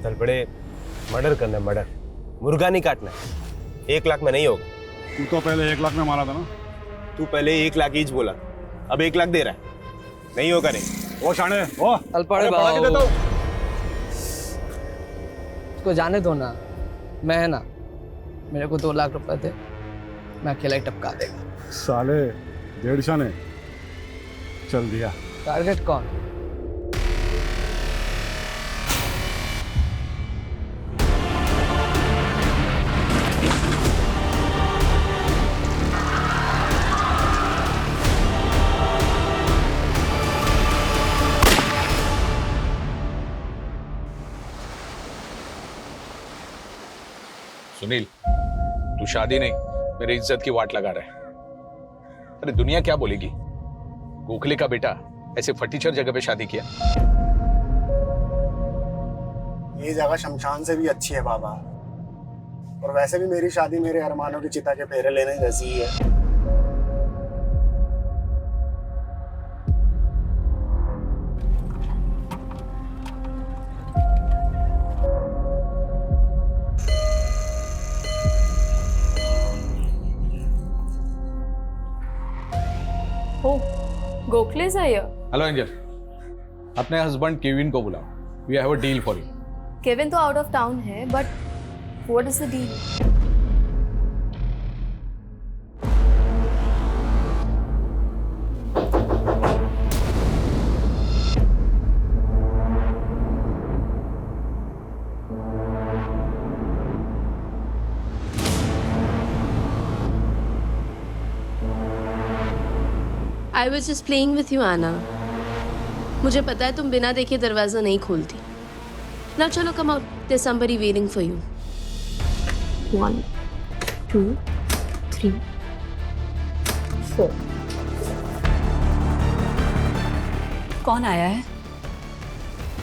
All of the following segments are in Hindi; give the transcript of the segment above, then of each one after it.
तलपड़े मर्डर करना है, मर्डर, मुर्गा नहीं काटना है। 1 लाख में नहीं होगा। तू तो पहले 1 लाख में मारा था ना। तू पहले 1 लाख ईच बोला, अब 1 लाख दे रहा है, नहीं होगा। नहीं ओ शाणे, ओ तलपड़े बढ़ा के देता हूँ। उसको जाने दो ना, मैं है ना, मेरे को 2 लाख रुपए दे, मैं अकेला ही टपका देगा। साले 1.5 शाने चल दिया। टारगेट कौन? सुनील, तू शादी नहीं मेरी इज्जत की वाट लगा रहा है। अरे दुनिया क्या बोलेगी, गोखले का बेटा ऐसे फटीचर जगह पे शादी किया। ये जगह शमशान से भी अच्छी है बाबा, और वैसे भी मेरी शादी मेरे अरमानों की चिता के फेरे लेने जैसी ही है। गोखले's are here. हेलो एंजल, अपने हस्बैंड केविन को बुलाओ, we have a deal for you. Kevin तो आउट ऑफ टाउन है, but what is the deal? I was just playing with you, Anna. मुझे पता है तुम बिना देखे दरवाजा नहीं खोलती। Now चलो, come out. There's somebody waiting for you. 1, 2, 3, 4. कौन आया है?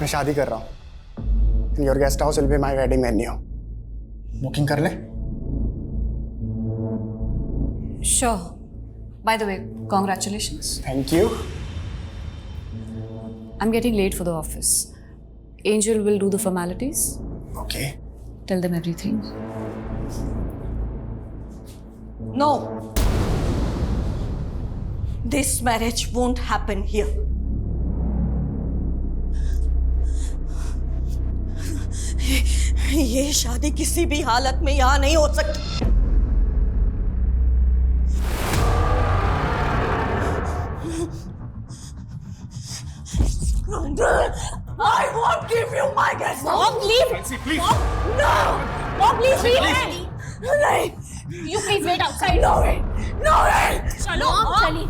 मैं शादी कर रहा हूँ। Your guest house will be my wedding venue. Booking कर ले। Sure. By the way, congratulations. Thank you. I'm getting late for the office. Angel will do the formalities. Okay. Tell them everything. No. This marriage won't happen here. ये शादी किसी भी हालत में यहाँ नहीं हो सकती। I won't give you my guest. Mom, leave. Please. Mom, no. Mom, please leave me. नहीं. You please wait outside. No way. No way. चलो, चली.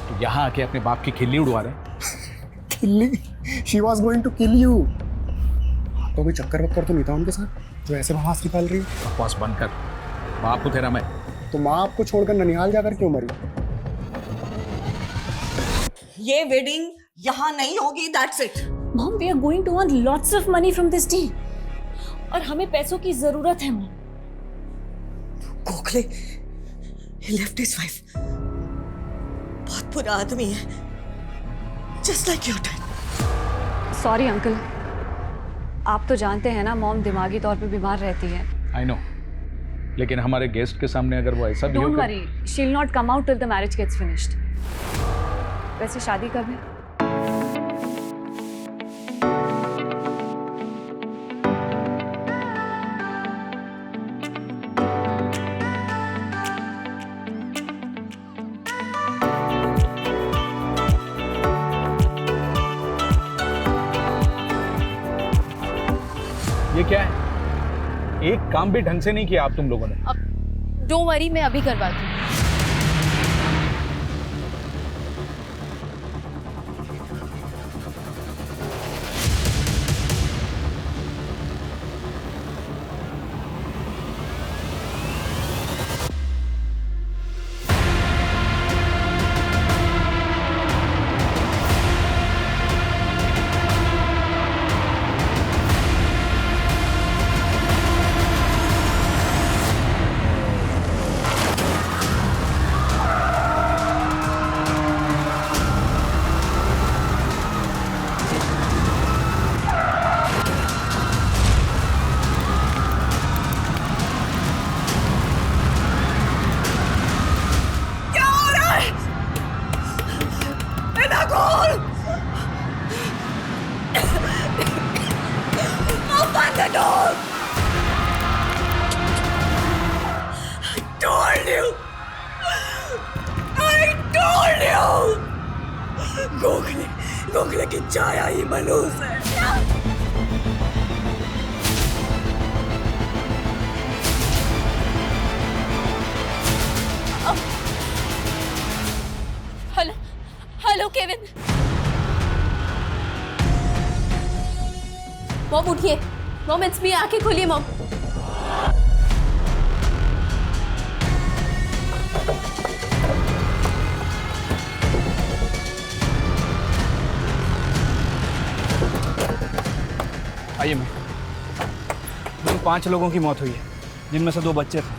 तो यहाँ आके अपने बाप की खिल्ली उड़वा रहे। किल्ली? She was going to kill you. तो कोई चक्कर वक्कर तो नहीं था उनके साथ जो ऐसे बकवास निकाल रही है? बकवास बंद कर, बाप को तेरा मैं। तो माँ आपको छोड़कर ननिहाल जाकर क्यों मरी? ये वेडिंग यहाँ नहीं होगी. That's it. Mom, we are going to earn lots of money from this deal. और हमें पैसों की जरूरत है, Mom. Gokhale, he left his wife. बहुत बुरा आदमी है. Just like your dad. Sorry, uncle. आप तो जानते हैं ना, मॉम दिमागी तौर पे बीमार रहती है. आई नो, लेकिन हमारे गेस्ट के सामने अगर वो ऐसा Don't worry, she'll not come out till the marriage gets finished. वैसे शादी कब है? ये क्या है? एक काम भी ढंग से नहीं किया आप तुम लोगों ने। अब डोंट वरी, मैं अभी करवाती हूँ. गोखले गोखले की छाया ही मनहूस है। Hello hello Kevin. मॉम उठिए, मॉम इट्स मी, आंखें खोलिए मॉम। आइए मैम। जिन 5 लोगों की मौत हुई है, जिनमें से 2 बच्चे थे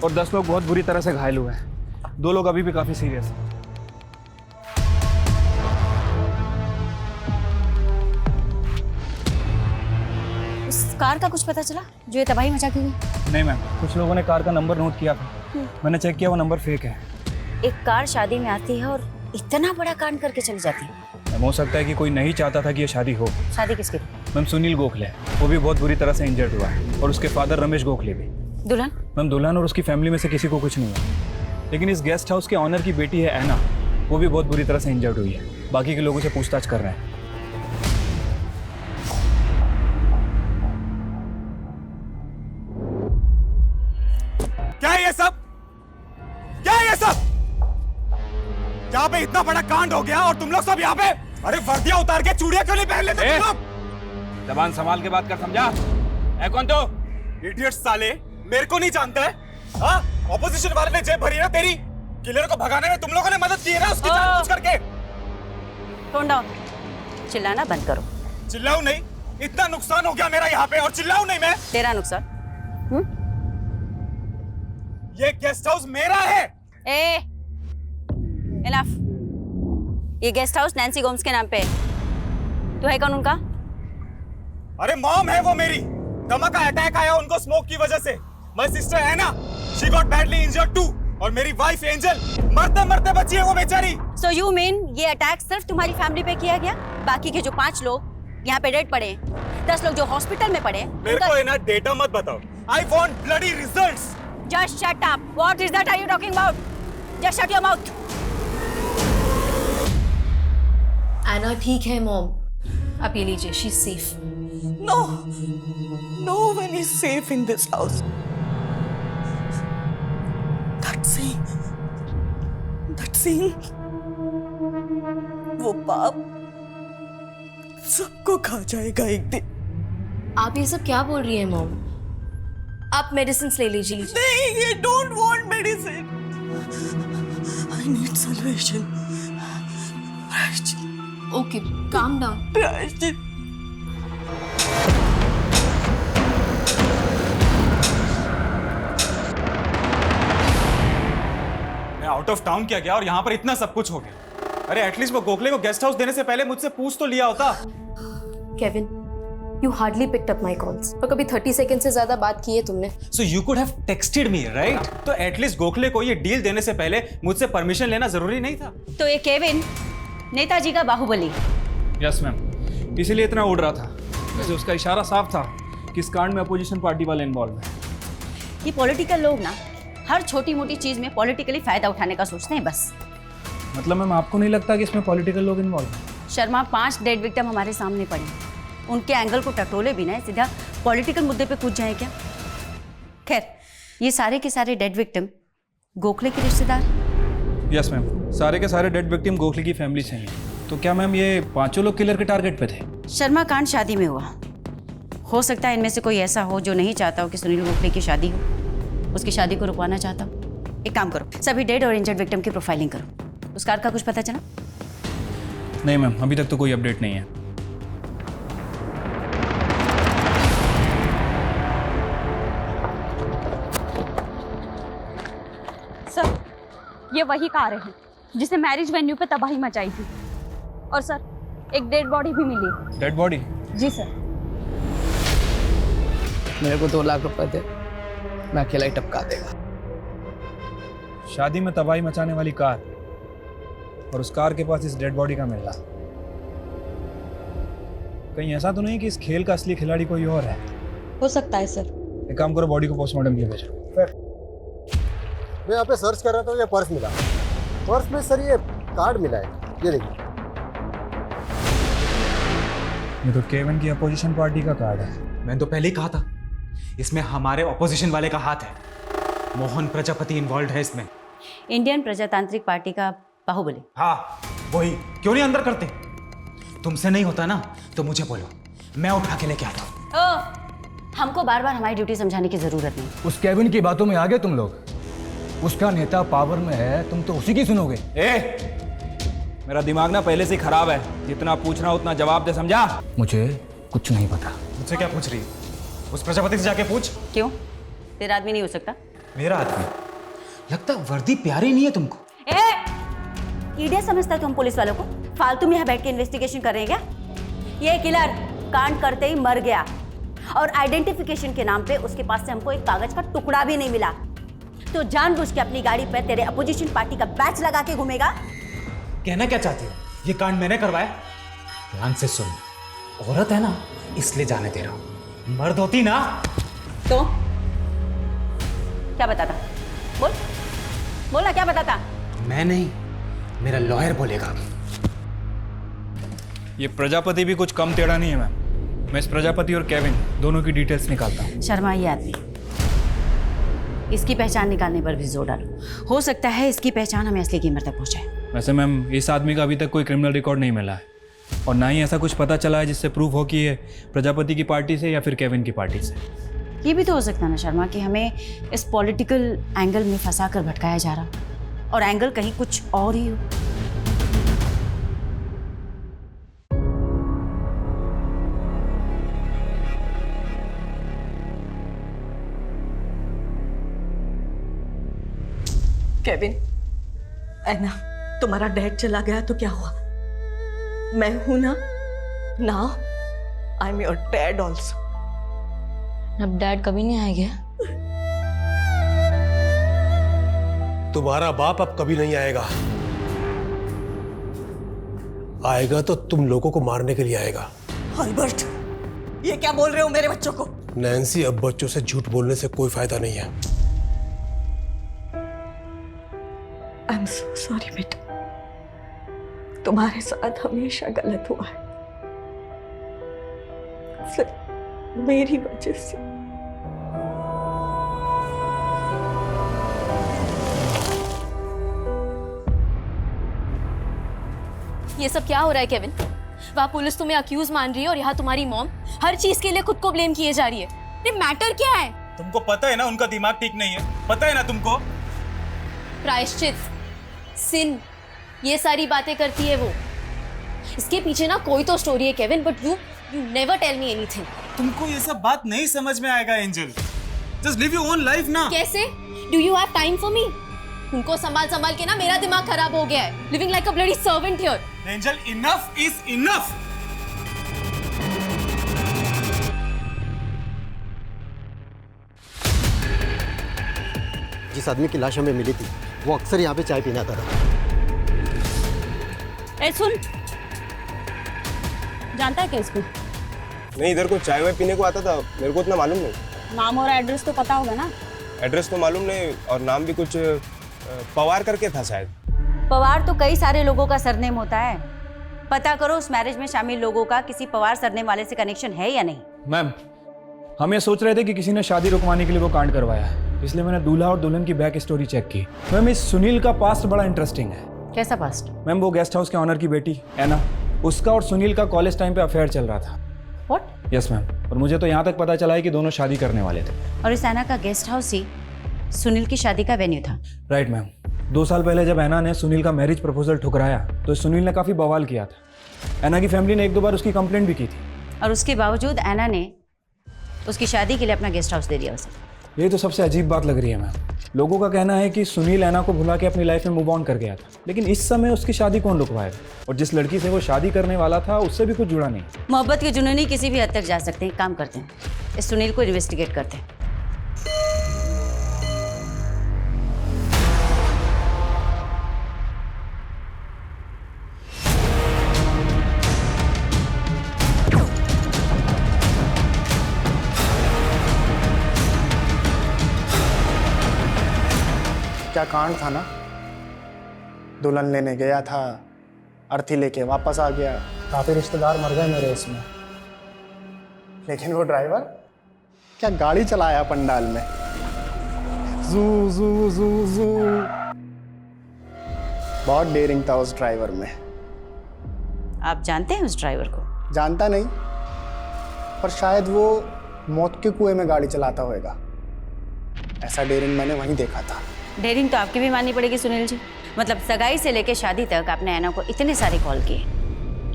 और 10 लोग बहुत बुरी तरह से घायल हुए हैं। 2 लोग अभी भी काफ़ी सीरियस हैं। उस कार का कुछ पता चला जो ये तबाही मचा के गई? नहीं मैम, कुछ लोगों ने कार का नंबर नोट किया था। मैंने चेक किया, वो नंबर फेक है। एक कार शादी में आती है और इतना बड़ा कांड करके चली जाती है। मैम, हो सकता है कि कोई नहीं चाहता था कि ये शादी हो। शादी किसकी? मैम, सुनील गोखले, वो भी बहुत बुरी तरह से इंजर्ड हुआ है, और उसके फादर रमेश गोखले भी। दुल्हन? मैम, दुल्हन और उसकी फैमिली में से किसी को कुछ नहीं हुआ, लेकिन इस गेस्ट हाउस के ऑनर की बेटी है ऐना, वो भी बहुत बुरी तरह से इंजर्ड हुई है। बाकी के लोगों से पूछताछ कर रहे हैं। क्या है ये सब? क्या है ये सब? यहाँ पे इतना बड़ा कांड हो गया और तुम लोग सब यहाँ पे? अरे वर्दियां उतार के चूड़ियां क्यों नहीं पहन लेते तुम लोग? जबान संभाल के बात कर, समझा? है कौन तो? इडियट साले, मेरे को नहीं जानता है? हाँ, ऑपोजिशन वाले ने जेब भरी है ना तेरी? किलर को भगाने में तुम लोगों ने मदद की है ना उसकी जानबूझ करके? टोन डाउन, चिल्लाना बंद करो। चिल्लाऊं नहीं? इतना नुकसान हो गया मेरा यहाँ पे और चिल्लाऊं नहीं मैं? तेरा नुकसान? ये गेस्ट हाउस मेरा है। इनफ। ये गेस्ट हाउस नैन्सी गोम्स के नाम पे है। तो है कौन उनका? अरे मॉम है वो मेरी। दमा का अटैक आया उनको स्मोक की वजह से। My sister Anna, she got badly injured too. और मेरी वाइफ एंजल मरते मरते बची है वो बेचारी। So you mean ये अटैक सिर्फ तुम्हारी फैमिली पे किया गया? बाकी के जो 5 लोग यहाँ पे डेड पड़े हैं, 10 लोग जो हॉस्पिटल में पड़े हैं, मेरे को ना डेटा मत बताओ। I want bloody results. Just shut up. What is that are you talking about? Just shut your mouth. एना ठीक है मॉम, आप ये लीजिए, she is safe. No, no one is safe in this house. That scene, वो पाप सबको खा जाएगा एक दिन। आप ये सब क्या बोल रही हैं मॉम? आप मेडिसिन ले लीजिए। नहीं, I don't want medicine. I need salvation. प्रायश्चित। Okay, calm down. प्रायश्चित। मैं आउट ऑफ टाउन किया गया और यहाँ पर इतना सब कुछ हो गया। अरे एटलीस्ट वो गोखले को गेस्ट हाउस देने से पहले मुझसे पूछ तो लिया होता। Kevin, you hardly picked up my calls. और कभी 30 सेकंड से ज्यादा बात की है तुमने। So you could have texted me, right? तो एटलीस्ट गोखले को ये डील देने से पहले मुझसे परमिशन लेना जरूरी नहीं था? तो ये केविन नेताजी का बाहुबली। यस मैम, इसीलिए इतना उड़ रहा था। वैसे उसका इशारा साफ था कि इस कांड में अपोजिशन पार्टी वाले इन्वॉल्व हैं। ये पॉलिटिकल लोग ना हर छोटी मोटी चीज में पॉलिटिकली फायदा उठाने का सोचते हैं बस। मतलब मैम, आपको नहीं लगता कि इसमें पॉलिटिकल लोग इन्वॉल्व हैं? शर्मा, 5 डेड विक्टिम हमारे सामने पड़े, उनके एंगल को टटोले बिना सीधा पॉलिटिकल मुद्दे पे कूद जाए क्या? खैर, ये सारे के सारे डेड विक्टिम गोखले के रिश्तेदार? यस मैम, सारे के सारे डेड विक्टिम गोखले की फैमिली से हैं। तो क्या मैम ये 5 लोग किलर के टारगेट पे थे? शर्मा कांड शादी में हुआ, हो सकता है इनमें से कोई ऐसा हो जो नहीं चाहता हो कि सुनील गोखले की शादी हो, उसकी शादी को रुकवाना चाहता हो। एक काम करो, सभी डेड और इंजर्ड विक्टिम की प्रोफाइलिंग करो। उस कार का कुछ पता चला? नहीं मैम, अभी तक तो कोई अपडेट नहीं है। सर, ये वही कार है जिसने मैरिज वेन्यू पे तबाही मचाई थी। और सर, एक डेड बॉडी भी मिली। Dead body? जी सर। मेरे को 2 लाख रुपए दे, मैं अकेला ही टपका देगा। शादी में तबाही मचाने वाली कार और उस कार के पास इस डेड बॉडी का मिलना, कहीं ऐसा तो नहीं कि इस खेल का असली खिलाड़ी कोई और है? हो सकता है सर। एक काम करो, बॉडी को पोस्टमार्टम के लिए भेजो। मैं यहाँ पे सर्च कर रहा था, ये पर्स मिला। पर्स में सर ये कार्ड मिला है, ये देखिए। ये तो केविन की अपोजिशन पार्टी का कार्ड है। मैंने तो पहले ही कहा था इसमें हमारे ऑपोजिशन वाले का हाथ है। मोहन प्रजापति इन्वॉल्व है इसमें। इंडियन प्रजातांत्रिक पार्टी का बाहुबली। हाँ वही। क्यों नहीं अंदर करते? तुमसे नहीं होता ना तो मुझे बोलो, मैं उठा के लेके आता हूँ। हमको बार बार हमारी ड्यूटी समझाने की जरूरत नहीं। उस केविन की बातों में आ गए तुम लोग। उसका नेता पावर में है, तुम तो उसी की सुनोगे। मेरा दिमाग ना पहले से ही खराब है, जितना पूछना उतना जवाब दे, समझा? मुझे कुछ नहीं पता। मुझसे क्या पूछ रही है? उस प्रजापति से जाके पूछ। क्यों? तेरा आदमी नहीं हो सकता? मेरा आदमी? लगता वर्दी प्यारी नहीं है तुमको। कीड़े समझता है तुम पुलिस वालों को? फालतू में यहाँ बैठ के इन्वेस्टिगेशन कर रहे हैं क्या? ये किलर कांड करते ही मर गया और आइडेंटिफिकेशन के नाम पे उसके पास से हमको एक कागज का टुकड़ा भी नहीं मिला। तो जानबूझ के अपनी गाड़ी पे तेरे अपोजिशन पार्टी का बैच लगा के घूमेगा। कहना क्या चाहती हो? ये कांड मैंने करवाया? ध्यान से सुन, औरत है ना इसलिए जाने दे रहा हूं। मर्द होती ना तो क्या बताता? बोल बोला, क्या बताता? मैं नहीं, मेरा लॉयर बोलेगा। ये प्रजापति भी कुछ कम टेढ़ा नहीं है मैम। मैं इस प्रजापति और केविन दोनों की डिटेल्स निकालता हूँ। शर्मा ये आदमी, इसकी पहचान निकालने पर भी जोर डालो। हो सकता है इसकी पहचान हमें असली कीमत तक पहुंचाए। वैसे मैम इस आदमी का अभी तक कोई क्रिमिनल रिकॉर्ड नहीं मिला है और ना ही ऐसा कुछ पता चला है जिससे प्रूफ हो कि ये प्रजापति की पार्टी से या फिर केविन की पार्टी से। ये भी तो हो सकता है ना शर्मा कि हमें इस पॉलिटिकल एंगल में फंसा कर भटकाया जा रहा और एंगल कहीं कुछ और ही हो। केविन, ऐना, तुम्हारा डैड चला गया तो क्या हुआ? मैं हूं ना। Now I am your dad also. अब डैड कभी नहीं आएगा। तुम्हारा बाप अब कभी नहीं आएगा। आएगा तो तुम लोगों को मारने के लिए आएगा। अल्बर्ट, ये क्या बोल रहे हो मेरे बच्चों को? नैन्सी, अब बच्चों से झूठ बोलने से कोई फायदा नहीं है। आई एम सो सॉरी बेटा, तुम्हारे साथ हमेशा गलत हुआ है, सिर्फ मेरी वजह से। ये सब क्या हो रहा है केविन? वहाँ पुलिस तुम्हें अक्यूज मान रही है और यहाँ तुम्हारी मॉम हर चीज के लिए खुद को ब्लेम किए जा रही है। ये मैटर क्या है? तुमको पता है ना उनका दिमाग ठीक नहीं है, पता है ना तुमको? प्रायश्चित, सिन, ये सारी बातें करती है वो। इसके पीछे ना कोई तो स्टोरी है Kevin, but you never tell me anything. तुमको ये सब बात नहीं समझ में आएगा Angel. Just live your own life ना। कैसे? Do you have time for me? उनको संभाल संभाल के ना मेरा दिमाग खराब हो गया है। Living like a bloody servant here. Angel, enough is enough. जिस आदमी की लाश हमें मिली थी वो अक्सर यहाँ पे चाय पीने आता था। ए सुन, जानता है क्या इसको? नहीं, इधर को चाय वाय पीने को आता था, मेरे को उतना मालूम नहीं। नाम और एड्रेस तो पता होगा ना? एड्रेस तो मालूम नहीं और नाम भी कुछ पवार करके था शायद। पवार तो कई सारे लोगों का सरनेम होता है। पता करो उस मैरिज में शामिल लोगों का किसी पवार सरनेम वाले से कनेक्शन है या नहीं। मैम, हम ये सोच रहे थे कि किसी ने शादी रुकवाने के लिए वो कांड करवाया है, इसलिए मैंने दूल्हा और दुल्हन की बैक स्टोरी चेक की। मैम, इस सुनील का पास्ट बड़ा इंटरेस्टिंग है। कैसा पास्ट? मैम, वो गेस्ट हाउस के ऑनर की बेटी ऐना, उसका और सुनील का कॉलेज टाइम पे अफेयर चल रहा था। व्हाट? यस मैम, और मुझे तो यहाँ तक पता चला है कि दोनों शादी करने वाले थे। और इस ऐना का गेस्ट हाउस ही सुनील की शादी का वेन्यू था। Right ma'am. 2 साल पहले जब ऐना ने सुनील का मैरिज प्रपोजल ठुकराया तो सुनील ने काफ़ी बवाल किया था। ऐना की फैमिली ने 1-2 बार उसकी कंप्लेंट भी की थी। और उसके बावजूद ऐना ने उसकी शादी के लिए अपना गेस्ट हाउस दे दिया उसे। ये तो सबसे अजीब बात लग रही है मैम। लोगों का कहना है कि सुनील ऐना को भुला के अपनी लाइफ में मूव ऑन कर गया था, लेकिन इस समय उसकी शादी कौन रुकवाएगा? और जिस लड़की से वो शादी करने वाला था उससे भी कुछ जुड़ा नहीं। मोहब्बत के जुनूनी किसी भी हद तक जा सकते हैं। काम करते हैं, इस सुनील को इन्वेस्टिगेट करते हैं। क्या कांड था ना, दुल्हन लेने गया था, अर्थी लेके वापस आ गया। काफी रिश्तेदार मर गए मेरे इसमें। लेकिन वो ड्राइवर क्या गाड़ी चलाया पंडाल में, जू जू जू जू। बहुत डेयरिंग था उस ड्राइवर में। आप जानते हैं उस ड्राइवर को? जानता नहीं, पर शायद वो मौत के कुएं में गाड़ी चलाता होगा। ऐसा डेयरिंग मैंने वहीं देखा था। डेयरिंग तो आपकी भी माननी पड़ेगी सुनील जी। मतलब सगाई से लेकर शादी तक आपने ऐना को इतने सारे कॉल किए,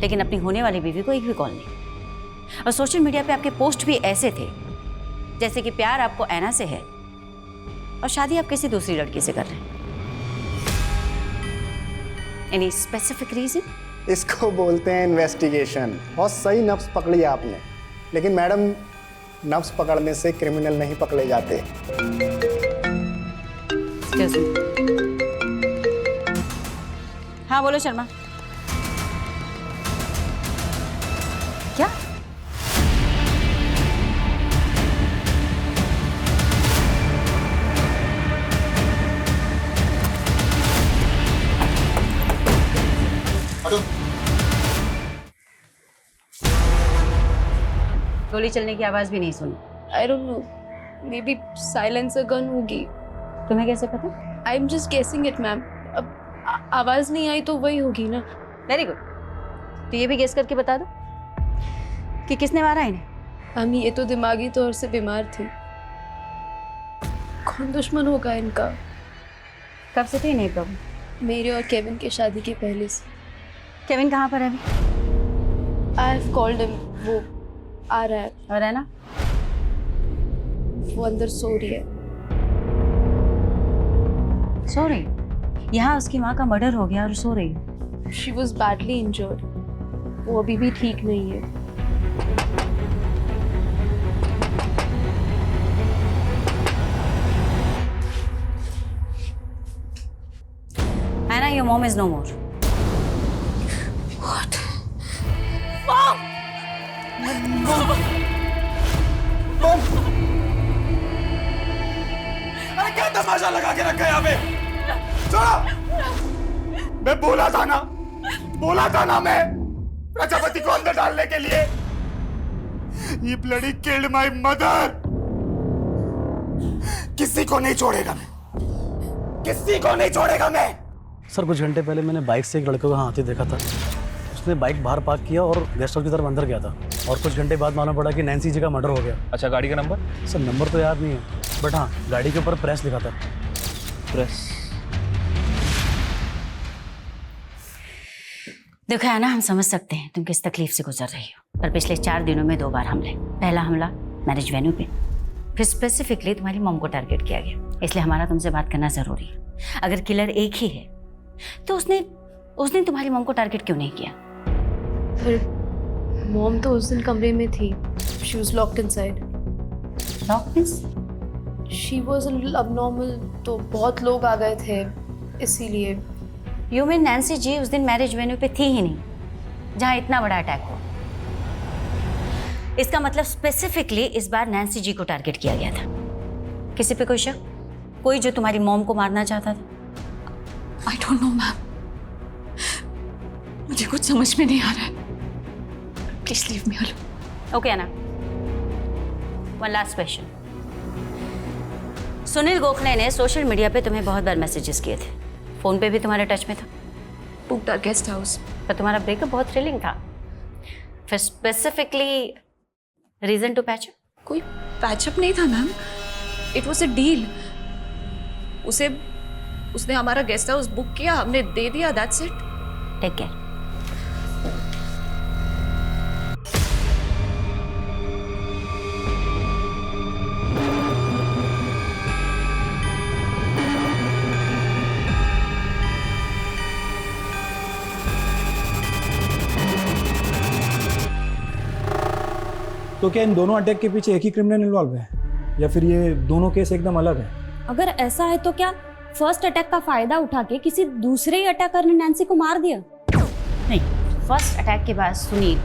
लेकिन अपनी होने वाली बीवी को एक भी कॉल नहीं। और सोशल मीडिया पे आपके पोस्ट भी ऐसे थे जैसे कि प्यार आपको ऐना से है और शादी आप किसी दूसरी लड़की से कर रहे हैं। Any specific reason? इसको बोलते हैं इन्वेस्टिगेशन। बहुत सही नब्ज पकड़ी आपने, लेकिन मैडम नब्ज पकड़ने से क्रिमिनल नहीं पकड़े जाते। हाँ बोलो शर्मा। क्या? गोली चलने की आवाज भी नहीं सुनी। आई don't no, may be silencer gun होगी। तुम्हें कैसे पता? I am just guessing it ma'am. अब आवाज नहीं आई तो वही होगी ना। Very good. तो ये भी गेस करके बता दो कि किसने मारा इन्हें। हम ये तो दिमागी तौर से बीमार थी। कौन दुश्मन होगा इनका? कब से थी नहीं प्रॉब्लम? मेरे और केविन की शादी के पहले से। केविन कहाँ पर है अभी? आई हैव कॉल्ड हिम, वो आ रहा है। और है ना? वो अंदर सो रही है। सो रही? यहाँ उसकी माँ का मर्डर हो गया और सो रही है। She was badly injured. वो अभी भी ठीक नहीं है। Anna, your mom is no more. What? Mom! अरे क्या तमाशा लगा के रखा है यहाँ पे? छोड़ो! मैं बोला था ना मैं प्रजापति को अंदर डालने के लिए। ये ब्लडी किल्ड माय मदर। किसी को नहीं छोड़ेगा मैं, किसी को नहीं छोड़ेगा मैं। सर कुछ घंटे पहले मैंने बाइक से एक लड़के को हाथी देखा था। उसने बाइक बाहर पार्क किया और गेस्ट हाउस की तरफ अंदर गया था, और कुछ घंटे बाद मालूम पड़ा कि नैन्सी जी का मर्डर हो गया। अच्छा, गाड़ी का नंबर? सर नंबर तो याद नहीं है, बट हाँ गाड़ी के ऊपर प्रेस लिखा था। प्रेस? देखो है ना, हम समझ सकते हैं तुम किस तकलीफ से गुजर रही हो, पर पिछले 4 दिनों में 2 बार हमले। पहला हमला मैरिज वेन्यू पे, फिर स्पेसिफिकली तुम्हारी मॉम को टारगेट किया गया। इसलिए हमारा तुमसे बात करना जरूरी है। अगर किलर एक ही है तो उसने तुम्हारी मॉम को टारगेट क्यों नहीं किया? फिर मॉम तो उस दिन कमरे में थी। She was locked inside. Locked means? She was abnormal, तो बहुत लोग आ गए थे इसीलिए। यू मीन नैन्सी जी उस दिन मैरिज वेन्यू पे थी ही नहीं जहां इतना बड़ा अटैक हुआ? इसका मतलब स्पेसिफिकली इस बार नैन्सी जी को टारगेट किया गया था। किसी पे कोई शक? कोई जो तुम्हारी मॉम को मारना चाहता था? आई डोंट नो मैम, मुझे कुछ समझ में नहीं आ रहा है। Please leave me alone. Okay Anna, one last question. Sunil Gokhale ने सोशल मीडिया पे तुम्हें बहुत बार मैसेजेस किए थे, फोन पे भी तुम्हारे टच में था। Booked our guest house. पर तुम्हारा ब्रेकअप बहुत थ्रिलिंग था। फिर स्पेसिफिकली रीजन टू पैचअप? कोई पैचअप नहीं था ma'am, it was a deal. उसने हमारा गेस्ट हाउस बुक किया, हमने दे दिया, दैट्स इट। Take care. तो क्या इन दोनों अटैक के पीछे एक ही क्रिमिनल इन्वॉल्व है, या फिर ये दोनों केस एकदम अलग है? अगर ऐसा है तो क्या फर्स्ट अटैक का फायदा उठा के किसी दूसरे ही अटैकर ने नैन्सी को मार दिया? नहीं, फर्स्ट अटैक के बाद सुनील,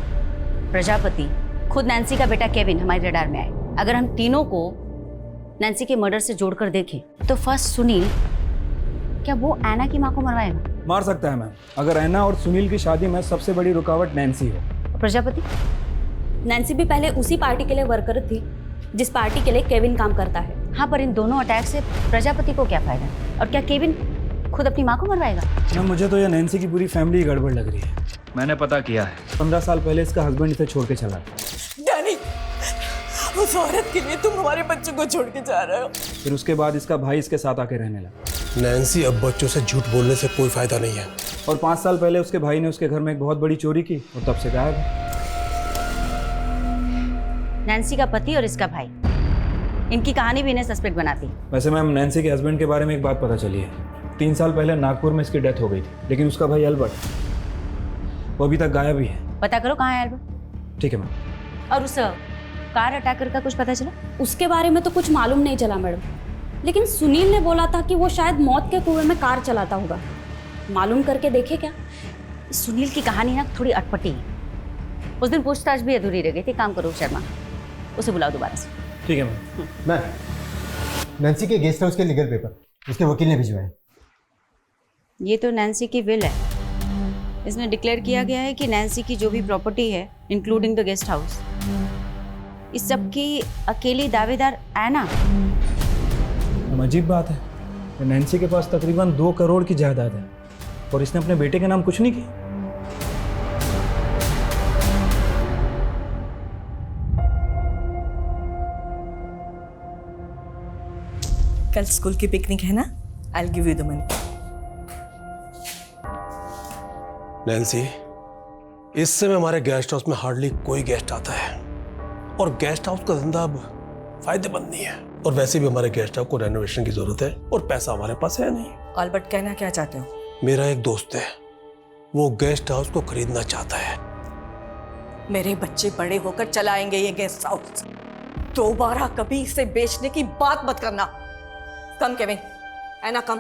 प्रजापति, खुद नैन्सी का बेटा केविन हमारे रडार में आए। अगर हम तीनों को नैन्सी के मर्डर से जोड़कर देखें तो फर्स्ट सुनील, क्या वो ऐना की माँ को मरवाएगा? मार सकता है मैम, अगर ऐना और सुनील की शादी में सबसे बड़ी रुकावट नैन्सी हो। प्रजापति? नैन्सी भी पहले उसी पार्टी के लिए वर्कर थी जिस पार्टी के लिए केविन काम करता है। हाँ, पर इन दोनों अटैक से प्रजापति को क्या फायदा? और क्या केविन खुद अपनी माँ को मरवाएगा? मैम, मुझे तो ये नैन्सी की पूरी फैमिली गड़बड़ लग रही है। मैंने पता किया है, 15 साल पहले इसका हस्बैंड इसे छोड़ के चला। डैनी, उस औरत के लिए तुम हमारे बच्चों को छोड़ के जा रहे हो। फिर उसके बाद इसका भाई इसके साथ आके रहने लगा। नैन्सी, अब बच्चों से झूठ बोलने से कोई फायदा नहीं है। और 5 साल पहले उसके भाई ने उसके घर में एक बहुत बड़ी चोरी की और तब से गायब है। नैन्सी का पति और इसका भाई, इनकी कहानी भी इन्हें सस्पेक्ट बनाती है। वैसे मैम, नैन्सी के हस्बैंड के बारे में एक बात पता चली है। 3 साल पहले नागपुर में इसकी डेथ हो गई थी, लेकिन उसका भाई अल्बर्ट, वो अभी तक गायब ही है। पता करो कहाँ है अल्बर्ट। ठीक है मैम। और उस कार अटैकर का कुछ पता चला? उसके बारे में तो कुछ मालूम नहीं चला मैडम, लेकिन सुनील ने बोला था कि वो शायद मौत के कुएं में कार चलाता होगा। मालूम करके देखे क्या? सुनील की कहानी ना थोड़ी अटपटी है। उस दिन पूछताछ भी अधूरी रह गई थी। काम करो शर्मा, उसे बुलाओ दोबारा से। ठीक है मैम। मैम, नैन्सी के गेस्ट हाउस के लीगल पेपर उसके वकील ने भिजवाए। ये तो नैन्सी की विल है। इसमें डिक्लेयर किया गया है कि नैन्सी की जो भी प्रॉपर्टी है, इंक्लूडिंग द गेस्ट हाउस, इस सब की अकेली दावेदार ऐना। अजीब बात है, नैन्सी के पास तकरीबन 2 करोड़ की जायदाद है और इसने अपने बेटे के नाम कुछ नहीं किया। कल स्कूल की पिकनिक है ना, I will give you the money. Nancy, इस समय हमारे गेस्ट हाउस में हार्डली कोई गेस्ट आता है और गेस्ट हाउस का धंधा अब फायदेमंद नहीं है। और वैसे भी हमारे गेस्ट हाउस को रेनोवेशन की जरूरत है और पैसा हमारे पास है नहीं। अल्बर्ट, कहना क्या चाहते हो? मेरा एक दोस्त है, वो गेस्ट हाउस को खरीदना चाहता है। मेरे बच्चे बड़े होकर चलाएंगे ये गेस्ट हाउस। दोबारा कभी इसे बेचने की बात मत करना। Come Kevin, Anna come.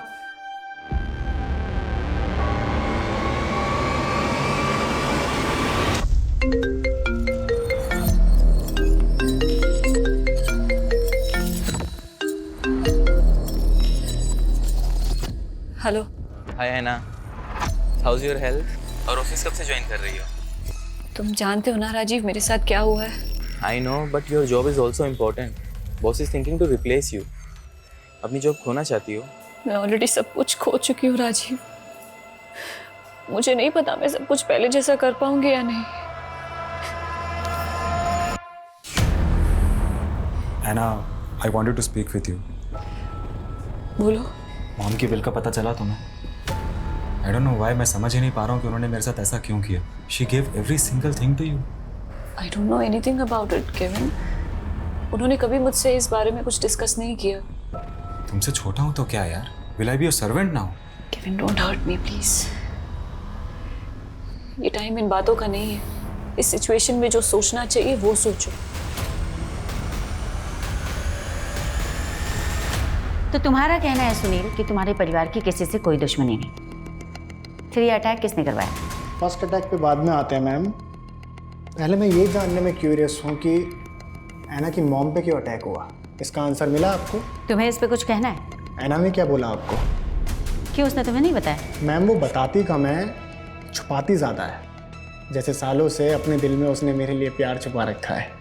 Hello. Hi Anna, how's your health? और ऑफिस कब से ज्वाइन कर रही हो? तुम जानते हो ना राजीव मेरे साथ क्या हुआ है। I know, but your job is also important. Boss is thinking to replace you. अपनी जॉब खोना चाहती हो? मैं ऑलरेडी सब कुछ खो चुकी हूँ राजीव। मुझे नहीं पता मैं सब कुछ पहले जैसा कर पाऊंगी या नहीं। Anna, I wanted to speak with you. बोलो। मॉम की विल का पता चला तुम्हें? आई डोंट नो व्हाई, मैं समझ ही नहीं पा रहा हूँ कि उन्होंने मेरे साथ ऐसा क्यों किया। She give every single thing to you. I don't know anything about it Kevin. उन्होंने कभी मुझसे इस बारे में कुछ डिस्कस नहीं किया। तुमसे छोटा हूँ तो क्या यार? Will I be your servant now? Kevin, don't hurt me please. ये टाइम इन बातों का नहीं है। इस सिचुएशन में जो सोचना चाहिए वो सोचो। तो तुम्हारा कहना है सुनील कि तुम्हारे परिवार की किसी से कोई दुश्मनी नहीं। फिर ये अटैक किसने करवाया? फर्स्ट अटैक पे बाद में आते हैं मैम। पहले मैं ये जानने में क्यूरियस हूँ कि ऐना की मॉम पे क्यों अटैक हुआ। इसका आंसर मिला आपको? तुम्हें इस पे कुछ कहना है? ऐना ने क्या बोला आपको? क्यों, उसने तुम्हें नहीं बताया? मैम, वो बताती कम है, छुपाती ज़्यादा है। जैसे सालों से अपने दिल में उसने मेरे लिए प्यार छुपा रखा है।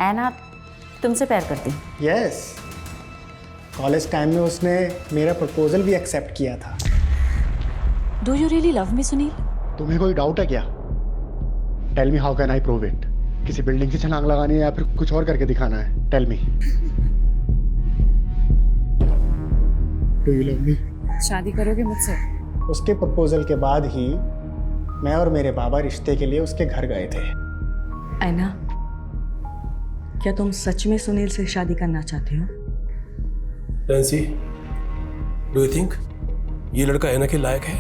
ऐना तुमसे प्यार करती? यस। कॉलेज टाइम में उसने मेरा प्रपोजल भी एक्सेप्ट किया था। Do you really love me Sunil? तुम्हें कोई डाउट है क्या? Tell me how can I prove it? किसी बिल्डिंग की छलांग लगानी है या फिर कुछ और करके दिखाना है? Tell me. Do you love me? शादी करोगे मुझसे? उसके प्रपोजल के बाद ही मैं और मेरे बाबा रिश्ते के लिए उसके घर गए थे। ऐना, क्या तुम सच में सुनील से शादी करना चाहती हो? नैन्सी, डू यू थिंक ये लड़का ऐना के लायक है?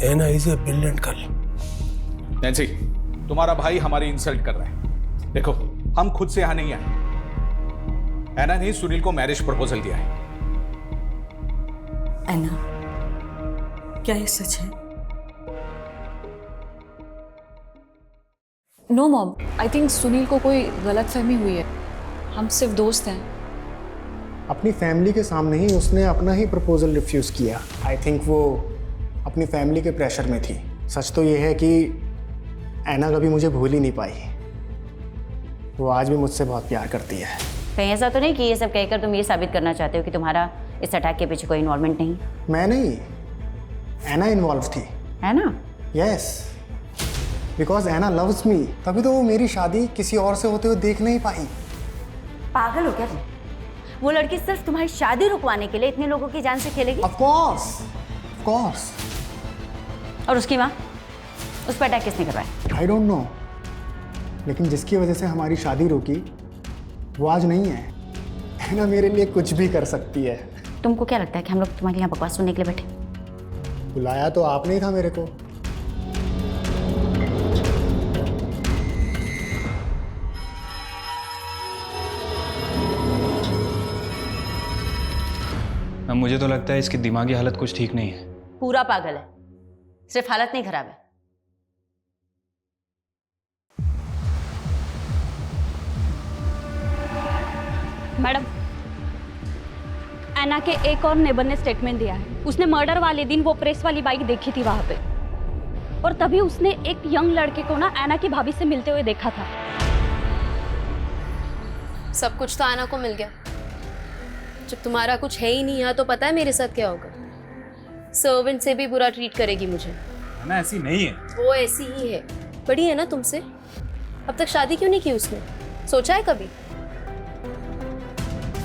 Anna is a brilliant girl. Nancy, तुम्हारा भाई हमारी इंसल्ट कर रहा है। देखो, हम खुद से यहां नहीं आए। ऐना ने सुनील को मैरिज प्रपोजल दिया है। ऐना, क्या ये सच है? No mom, I think Sunil को कोई गलतफहमी हुई है। हम सिर्फ दोस्त हैं। अपनी फैमिली के सामने ही उसने अपना ही प्रपोजल रिफ्यूज़ किया। आई थिंक वो अपनी फैमिली के प्रेशर में थी। सच तो ये है कि ऐना कभी मुझे भूल ही नहीं पाई। वो आज भी मुझसे बहुत प्यार करती है। कहीं ऐसा तो नहीं कि ये सब कहकर तुम ये साबित करना चाहते हो कि तुम्हारा इस अटैक के पीछे कोई इन्वॉल्वमेंट नहीं? मैं नहीं, ऐना इन्वॉल्व थी। है ना? Yes, because Anna loves me, तभी तो वो मेरी शादी किसी और से होते हुए देख नहीं पाई। पागल हो क्या तुम? वो लड़की सिर्फ तुम्हारी शादी रुकवाने के लिए इतने लोगों की जान से खेलेगी? Of course. और उसकी माँ, उस पर अटैक किसने करवाया? आई डोंट नो, लेकिन जिसकी वजह से हमारी शादी रुकी वो आज नहीं है। ऐना मेरे लिए कुछ भी कर सकती है। तुमको क्या लगता है कि हम लोग तुम्हारे यहाँ बकवास सुनने के लिए बैठे? बुलाया तो आपने ही था मेरे को। अब मुझे तो लगता है इसकी दिमागी हालत कुछ ठीक नहीं है। पूरा पागल है, सिर्फ हालत नहीं खराब है। मैडम, ऐना के एक और नेबर ने स्टेटमेंट दिया है। उसने मर्डर वाले दिन वो प्रेस वाली बाइक देखी थी वहां पे, और तभी उसने एक यंग लड़के को ना ऐना की भाभी से मिलते हुए देखा था। सब कुछ तो ऐना को मिल गया। जब तुम्हारा कुछ है ही नहीं यहाँ, तो पता है मेरे साथ क्या होगा? सर्वेंट से भी बुरा ट्रीट करेगी मुझे। ना ऐसी नहीं है। वो ऐसी ही है, बड़ी है ना तुमसे। अब तक शादी क्यों नहीं की उसने? सोचा है कभी?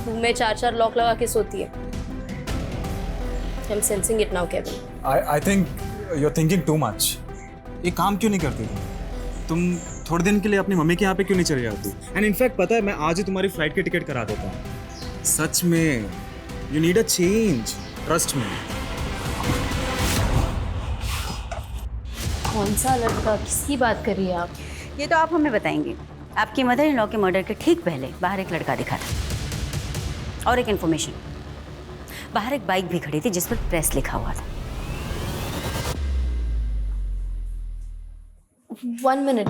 रूम में 4-4 लॉक लगा के सोती है। I'm sensing it now, Kevin. I think you're thinking too much. ये काम क्यों नहीं करती तुम? थोड़े दिन के लिए अपनी मम्मी के यहाँ पे क्यों नहीं चली जाती? एंड इनफैक्ट पता है, मैं आज ही तुम्हारी फ्लाइट की टिकट करा देता हूँ। सच में, you need a change, trust me. कौन सा लड़का? किसकी बात कर रही है आप? ये तो आप हमें बताएंगे। आपकी मदर इन लॉ के मर्डर के ठीक पहले बाहर एक लड़का दिखा था, और एक इन्फॉर्मेशन, बाहर एक बाइक भी खड़ी थी जिस पर प्रेस लिखा हुआ था। 1 मिनट,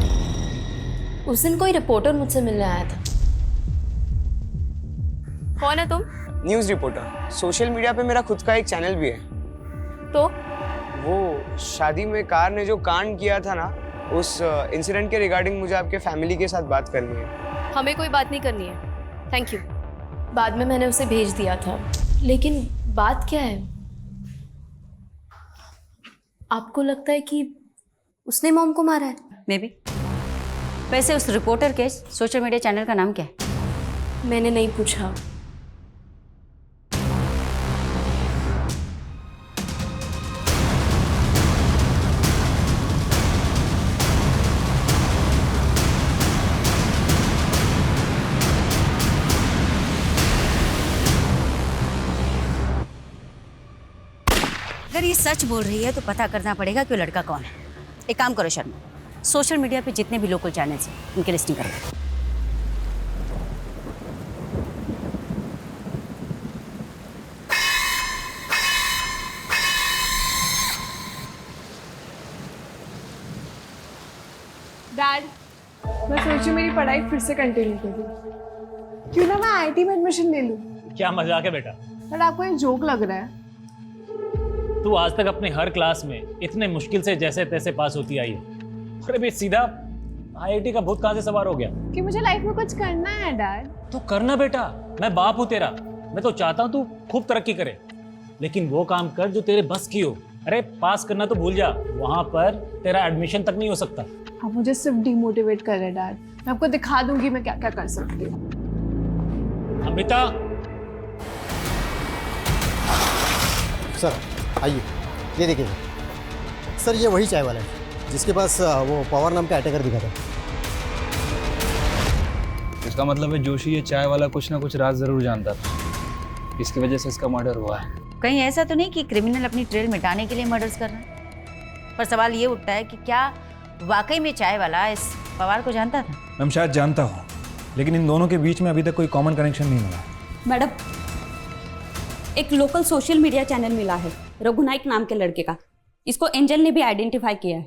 उस दिन कोई रिपोर्टर मुझसे मिलने आया था। कौन है तुम? News reporter. सोशल मीडिया पे मेरा खुद का एक चैनल भी है। तो वो शादी में कार ने जो कांड किया था ना, उस इंसिडेंट के रिगार्डिंग मुझे आपके फैमिली के साथ बात करनी है। हमें कोई बात नहीं करनी है, थैंक यू। बाद में मैंने उसे भेज दिया था, लेकिन बात क्या है? आपको लगता है कि उसने मॉम को मारा है? May be. वैसे उस रिपोर्टर के सोशल मीडिया चैनल का नाम क्या है? मैंने नहीं पूछा। अगर ये सच बोल रही है तो पता करना पड़ेगा कि वो लड़का कौन है। एक काम करो शर्मा, सोशल मीडिया पे जितने भी लोकल चैनल्स हैं उनकी लिस्टिंग करो। डैड, मैं सोचूं मेरी पढ़ाई फिर से कंटिन्यू करूं। क्यों ना मैं आईटी में एडमिशन ले लूं? क्या मजाक है बेटा? बट आपको ये जोक लग रहा है। तू आज तक अपने हर क्लास में इतने मुश्किल से जैसे तैसे पास होती आई है, और अभी सीधा आईआईटी का भूत कहां से सवार हो गया? कि मुझे लाइफ में कुछ करना है डैड। तो करना बेटा, मैं बाप हूं तेरा। मैं तो चाहता हूं तू खूब तरक्की करे, लेकिन वो काम कर जो तेरे बस की हो। अरे पास करना तो भूल जा, वहां पर तेरा एडमिशन तक नहीं हो सकता। आप मुझे सिर्फ डिमोटिवेट कर रहे हैं डैड। मैं आपको दिखा दूंगी मैं क्या क्या कर सकती हूँ। अमृता। सर आइए, ये देखिए सर, ये वही चाय वाला है जिसके पास वो पवार नाम का अटैकर दिखा था। इसका मतलब है जोशी ये चाय वाला कुछ ना कुछ राज जरूर जानता था, इसकी वजह से इसका मर्डर हुआ है। कहीं ऐसा तो नहीं कि क्रिमिनल अपनी ट्रेल मिटाने के लिए मर्डर्स कर रहा है? पर सवाल ये उठता है कि क्या वाकई में चाय वाला इस पवार को जानता था? मैं शायद जानता हूँ, लेकिन इन दोनों के बीच में अभी तक कोई कॉमन कनेक्शन नहीं मिला। मैडम, एक लोकल सोशल मीडिया चैनल मिला है रघु नाइक नाम के लड़के का। इसको एंजल ने भी आइडेंटिफाई किया है।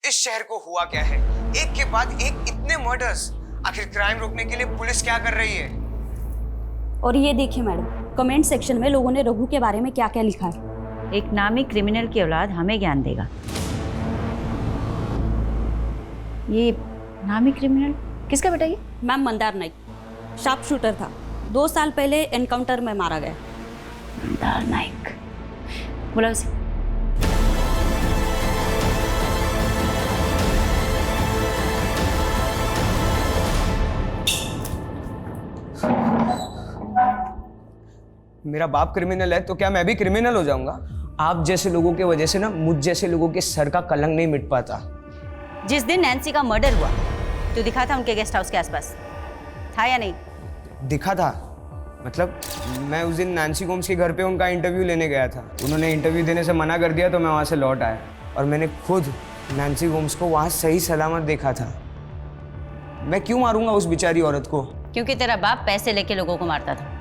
इस शहर को हुआ क्या है? एक के बाद एक इतने मर्डर्स। आखिर क्राइम रोकने के लिए पुलिस क्या कर रही है? और ये देखिए मैडम, कमेंट सेक्शन में लोगों ने रघु के बारे में क्या क्या लिखा है। एक नामी क्रिमिनल की औलाद हमें ज्ञान देगा। ये नामी क्रिमिनल किसका बेटा ये? Ma'am Mandar Naik, sharp shooter था, 2 साल पहले एनकाउंटर में मारा गया। मंदार नाइक, बोला उसे। मेरा बाप क्रिमिनल है तो क्या मैं भी क्रिमिनल हो जाऊंगा? आप जैसे लोगों की वजह से ना मुझ जैसे लोगों के सर का कलंक नहीं मिट पाता। जिस दिन नैन्सी का मर्डर हुआ तो दिखा था उनके गेस्ट हाउस के आसपास, था या नहीं? दिखा था, मतलब मैं उस दिन नैन्सी गोम्स के घर पे उनका इंटरव्यू लेने गया था। उन्होंने इंटरव्यू देने से मना कर दिया तो मैं वहाँ से लौट आया और मैंने खुद नैन्सी गोम्स को वहाँ सही सलामत देखा था। मैं क्यों मारूंगा उस बेचारी औरत को? क्योंकि तेरा बाप पैसे लेके लोगों को मारता था।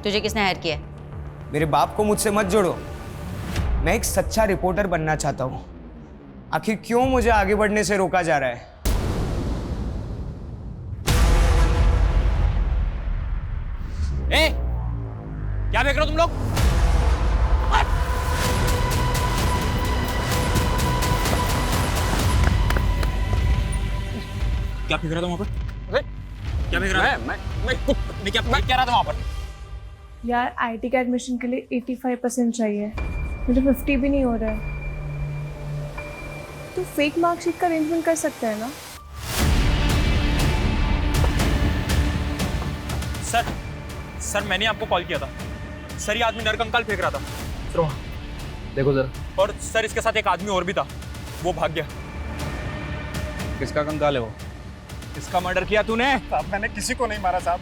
तुझे किसने हायर किया? मेरे बाप को मुझसे मत जोड़ो। मैं एक सच्चा रिपोर्टर बनना चाहता हूँ। आखिर क्यों मुझे आगे बढ़ने से रोका जा रहा है? ए, क्या देख रहे हो तुम लोग? क्या फेंक रहा था वहां पर? क्या फेंक रहा था? मैं क्या रहा था वहां पर? यार आईटी का एडमिशन के लिए 85% चाहिए, मुझे 50 भी नहीं हो रहा है। तो फेक मार्कशीट का अरेंजमेंट कर सकते हैं ना? सर मैंने आपको कॉल किया था सर। ये आदमी नरकंकाल फेंक रहा था सर वहाँ। देखो जरा। और सर इसके साथ एक आदमी और भी था, वो भाग गया। किसका कंकाल है वो? किसका मर्डर किया तूने? साहब मैंने किसी को नहीं मारा साहब,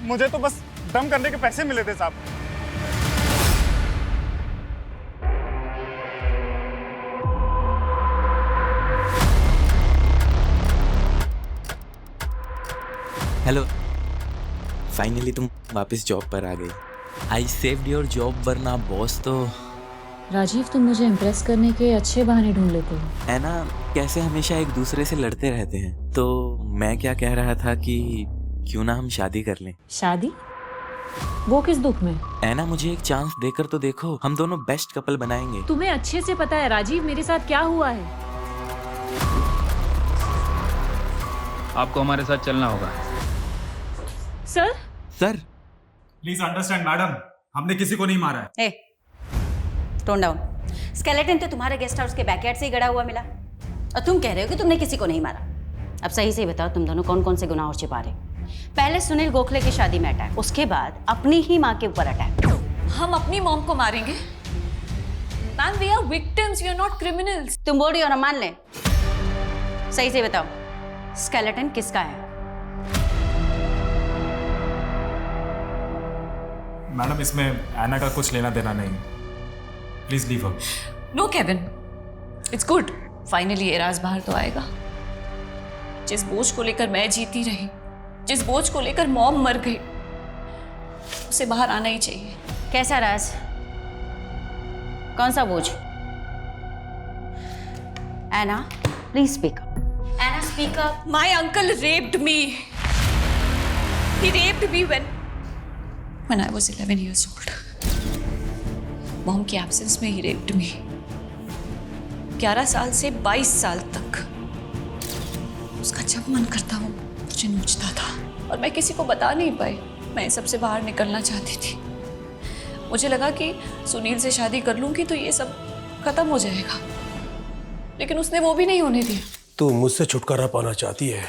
मुझे तो बस दम करने के पैसे मिले थे साहब। हेलो, फाइनली तुम वापस जॉब पर आ गई। आई सेव्ड योर जॉब, वरना बॉस तो। राजीव, तुम मुझे इम्प्रेस करने के अच्छे बहाने ढूंढ लेते हो। है ना, कैसे हमेशा एक दूसरे से लड़ते रहते हैं। तो मैं क्या कह रहा था कि क्यों ना हम शादी कर लें। शादी? वो किस दुख में? ऐना, मुझे एक चांस देकर तो देखो, हम दोनों बेस्ट कपल बनाएंगे। तुम्हें अच्छे से पता है राजीव मेरे साथ क्या हुआ है। आपको हमारे साथ चलना होगा। सर प्लीज अंडरस्टैंड मैडम, हमने किसी को नहीं मारा है। Tone down. स्केलेटन तो तुम्हारे गेस्ट हाउस के बैकयार्ड से ही गड़ा हुआ मिला और तुम कह रहे हो कि तुमने किसी को नहीं मारा। अब सही से बताओ, तुम दोनों कौन कौन से गुनाह और छिपा रहे? पहले सुनील गोखले की शादी में अटैक, उसके बाद अपनी ही माँ के ऊपर अटैक। हम अपनी मॉम को मारेंगे? Ma'am, we are victims, we are not criminals. तुम बोल रही हो ना, मान ले। सही से बताओ, स्केलेटन किसका है? मैडम, इसमें ऐना का कुछ लेना देना नहीं, please leave her. No Kevin, it's good, finally ये राज बाहर तो आएगा। जिस बोझ को लेकर मैं जीती रही, जिस बोझ को लेकर मॉम मर गई, उसे बाहर आना ही चाहिए। कैसा राज? कौन सा बोझ? Anna, please speak up. Anna, speak up. My uncle raped me. He raped me when I was 11 years old. Mom के एब्सेंस में ही रेप्ड मी। 11 साल से 22 साल तक उसका जब मन करता वो मुझे नोचता था और मैं किसी को बता नहीं पाई। मैं सबसे बाहर निकलना चाहती थी। मुझे लगा कि सुनील से शादी कर लूंगी तो ये सब खत्म हो जाएगा, लेकिन उसने वो भी नहीं होने दिया। तू मुझसे छुटकारा पाना चाहती है?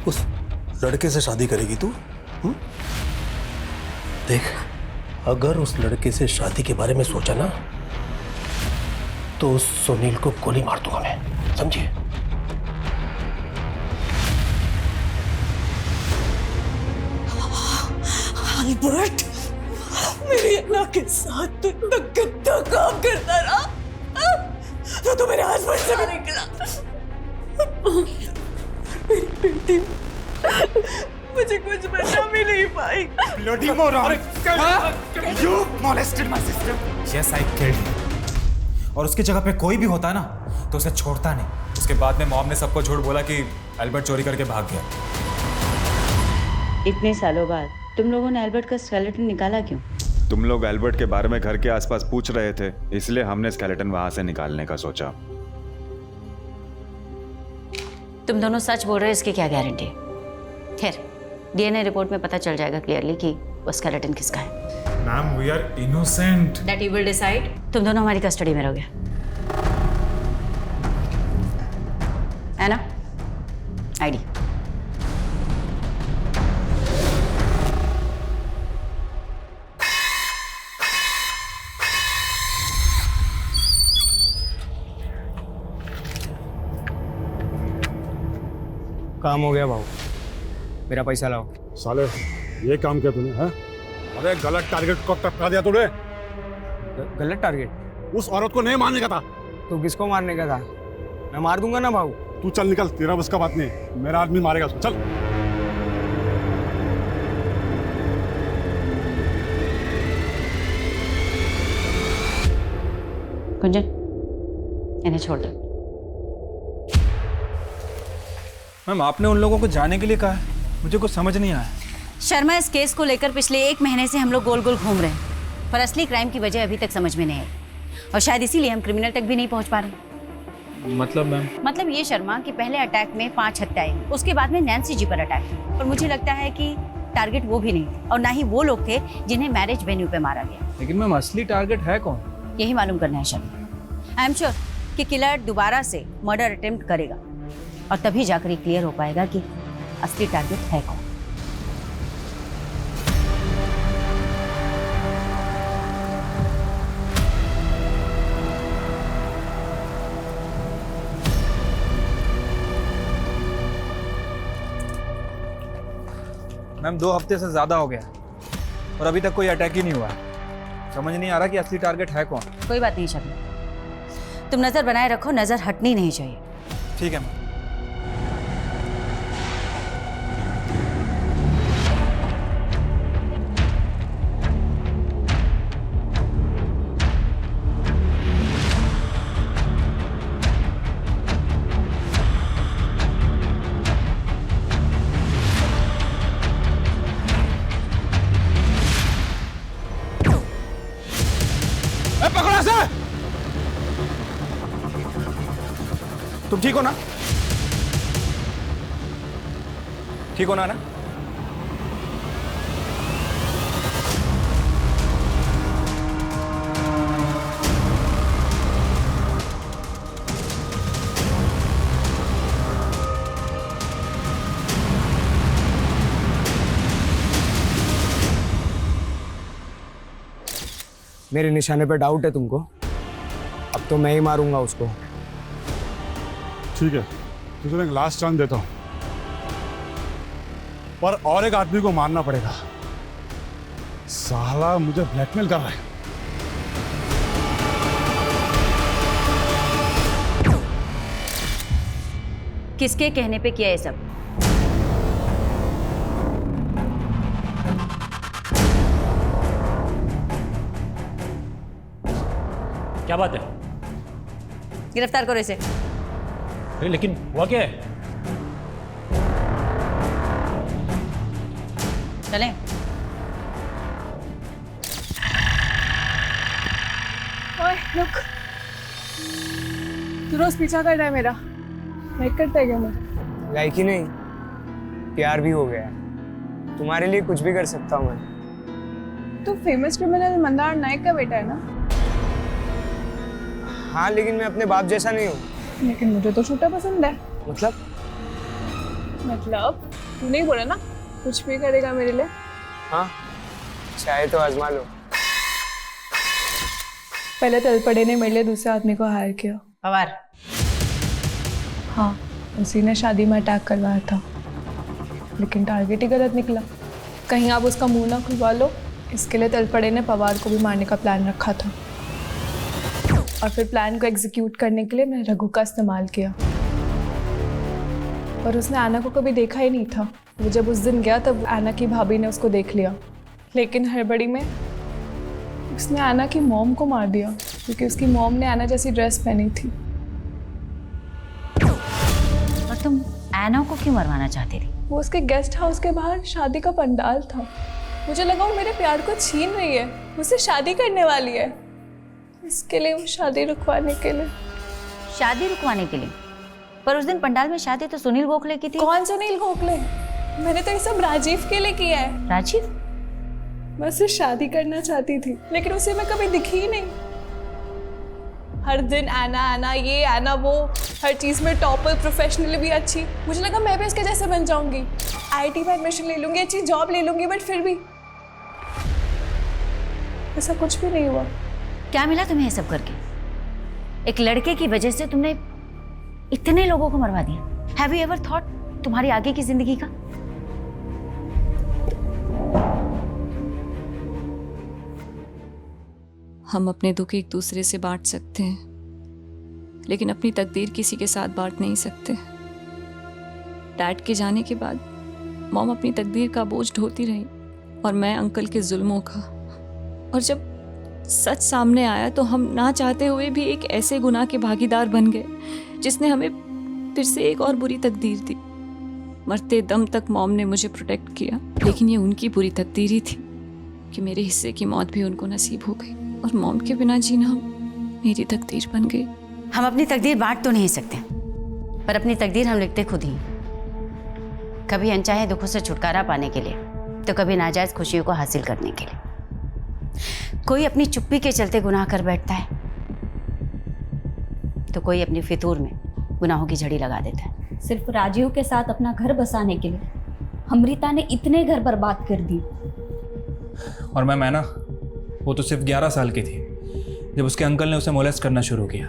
उस लड़के से शादी करेगी तू? देख, अगर उस लड़के से शादी के बारे में सोचा ना तो उस सुनील को गोली मार दूंगा मैं, समझे? अल्बर्ट, मेरी अन्ना के साथ तू इतना गंदा काम करता रहा तो मेरे हस्बैंड से भी निकला। मेरी बेटी मुझे कुछ बचा भी नहीं पाई। Bloody moron! You molested my sister. Yes, I killed him. और उसकी जगह पे कोई भी होता ना तो उसे छोड़ता नहीं। उसके बाद में मॉम ने सबको झूठ बोला कि अल्बर्ट चोरी करके भाग गया। इतने सालों बाद तुम लोगों ने अल्बर्ट का स्केलेटन निकाला क्यों? तुम लोग अल्बर्ट के बारे में घर के आसपास पूछ रहे थे, इसलिए हमने स्केलेटन वहां से निकालने का सोचा। तुम दोनों सच बोल रहे हो इसकी क्या गारंटी है? खैर, डीएनए रिपोर्ट में पता चल जाएगा क्लियरली कि वो स्केलेटन किसका है। Ma'am we are innocent. That you will decide. तुम दोनों हमारी कस्टडी में रहोगे। है ना? आईडी। काम हो गया भाऊ, मेरा पैसा लाओ। साले ये काम किया तूने? हैं? अरे गलत टारगेट को टपका दिया तूने। गलत टारगेट? उस औरत को नहीं मारने का था। तो किसको मारने का था? मैं मार दूंगा ना भाऊ। तू चल निकल, तेरा बस का बात नहीं, मेरा आदमी मारेगा उसको। चल। कुंजन, इन्हें छोड़ दो। मैम आपने उन लोगों को जाने के लिए कहा है, मुझे कुछ समझ नहीं आया। शर्मा, इस केस को लेकर पिछले 1 महीने से हम लोग गोल गोल घूम रहे हैं, पर असली क्राइम की वजह अभी तक समझ में नहीं आई, और शायद इसीलिए हम क्रिमिनल तक भी नहीं पहुंच पा रहे। मतलब मैम? मतलब ये शर्मा कि पहले अटैक में 5 हत्याएं हुई, उसके बाद में नैन्सी जी पर अटैक हुआ, और मुझे लगता है कि टारगेट वो भी नहीं थे, और ना ही वो लोग थे जिन्हें मैरिज वेन्यू पे मारा गया। लेकिन मैम असली टारगेट है कौन? यही मालूम करना है शर्मा। आई एम श्योर कि किलर दोबारा से मर्डर अटेम्प्ट करेगा, और तभी जाकर ये क्लियर हो पाएगा कि असली टारगेट है कौन। मैम 2 हफ्ते से ज्यादा हो गया और अभी तक कोई अटैक ही नहीं हुआ है। समझ नहीं आ रहा कि असली टारगेट है कौन। कोई बात नहीं शर्मा, तुम नजर बनाए रखो, नजर हटनी नहीं चाहिए। ठीक है मैम। पकड़ो से। तुम ठीक हो ना? ठीक हो ना? मेरे निशाने पे डाउट है तुमको? अब तो मैं ही मारूंगा उसको। ठीक है, तुझे एक लास्ट चांस देता हूं, पर और एक आदमी को मारना पड़ेगा। साला मुझे ब्लैकमेल कर रहा है। किसके कहने पे किया ये सब? क्या बात है? गिरफ्तार करो इसे। अरे लेकिन हुआ क्या है? चलें। ओए रुक, तू रोज पीछा कर रहा है मेरा, लाइक करता है क्या मुझे? लाइक ही नहीं, प्यार भी हो गया। तुम्हारे लिए कुछ भी कर सकता हूँ मैं। तू फेमस क्रिमिनल मंदार नायक का बेटा है ना? हाँ, लेकिन मैं अपने बाप जैसा नहीं हूँ। लेकिन मुझे तो छोटा पसंद है। मतलब तू नहीं बोला ना कुछ भी करेगा मेरे लिए? हाँ, चाहे तो आजमा लो। पहले तलपड़े ने मेरे लिए दूसरे आदमी को हायर किया। पवार? हाँ, उसी ने शादी में अटैक करवाया था, लेकिन टारगेट ही गलत निकला। कहीं आप उसका मुंह ना खुलवा लो, इसके लिए तलपड़े ने पवार को भी मारने का प्लान रखा था, और फिर प्लान को एग्जीक्यूट करने के लिए मैंने रघु का इस्तेमाल किया। और उसने आना को कभी देखा ही नहीं था। वो जब उस दिन गया तब आना की भाभी ने उसको देख लिया, लेकिन हड़बड़ी में उसने आना की मॉम को मार दिया, क्योंकि उसकी मॉम ने आना जैसी ड्रेस पहनी थी। और तुम आना को क्यों मरवाना चाहती थी? वो उसके गेस्ट हाउस के बाहर शादी का पंडाल था। मुझे लगा वो मेरे प्यार को छीन रही है, मुझसे शादी करने वाली है। इसके लिए वो शादी रुकवाने के लिए। शादी रुकवाने के लिए? पर उस दिन पंडाल में शादी तो सुनील गोखले की थी। कौन सुनील गोखले? मैंने तो ये सब राजीव के लिए किया है। राजीव? मैं उससे शादी करना चाहती थी, लेकिन उसे मैं कभी दिखी ही नहीं। हर दिन आना आना, ये आना वो, हर चीज़ में टॉपर, प्रोफेशनली भी अच्छी। मुझे लगा मैं भी उसके जैसे बन जाऊंगी, आईटी में एडमिशन ले लूंगी, अच्छी जॉब ले लूंगी, बट फिर भी ऐसा कुछ भी नहीं हुआ। क्या मिला तुम्हें ये सब करके? एक लड़के की वजह से तुमने इतने लोगों को मरवा दिया। हैव यू एवर थॉट तुम्हारी आगे की जिंदगी का? हम अपने दुख एक दूसरे से बांट सकते हैं, लेकिन अपनी तकदीर किसी के साथ बांट नहीं सकते। डैड के जाने के बाद मॉम अपनी तकदीर का बोझ ढोती रही और मैं अंकल के जुल्मों का। और जब सच सामने आया तो हम ना चाहते हुए भी एक ऐसे गुनाह के भागीदार बन गए जिसने हमें फिर से एक और बुरी तकदीर दी। मरते दम तक मॉम ने मुझे प्रोटेक्ट किया, लेकिन ये उनकी बुरी तकदीर ही थी कि मेरे हिस्से की मौत भी उनको नसीब हो गई और मॉम के बिना जीना मेरी तकदीर बन गई। हम अपनी तकदीर बांट तो नहीं सकते, पर अपनी तकदीर हम लिखते खुद ही। कभी अनचाहे दुखों से छुटकारा पाने के लिए, तो कभी नाजायज खुशियों को हासिल करने के लिए। कोई अपनी चुप्पी के चलते गुनाह कर बैठता है, तो कोई अपनी फितूर में गुनाहों की झड़ी लगा देता है। सिर्फ राजीव के साथ अपना घर बसाने के लिए अमृता ने इतने घर बर्बाद कर दिए। और मैं ना, वो तो सिर्फ 11 साल की थी जब उसके अंकल ने उसे मोलेस्ट करना शुरू किया।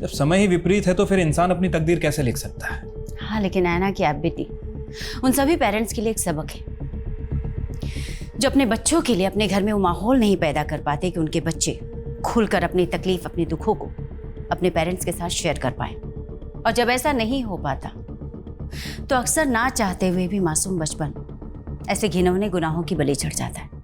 जब समय ही विपरीत है तो फिर इंसान अपनी तकदीर कैसे लिख सकता है? हाँ, लेकिन ऐना की एबिलिटी उन सभी पेरेंट्स के लिए एक सबक है जो अपने बच्चों के लिए अपने घर में वो माहौल नहीं पैदा कर पाते कि उनके बच्चे खुलकर अपनी तकलीफ, अपने दुखों को अपने पेरेंट्स के साथ शेयर कर पाए। और जब ऐसा नहीं हो पाता तो अक्सर ना चाहते हुए भी मासूम बचपन ऐसे घिनौने गुनाहों की बलि चढ़ जाता है।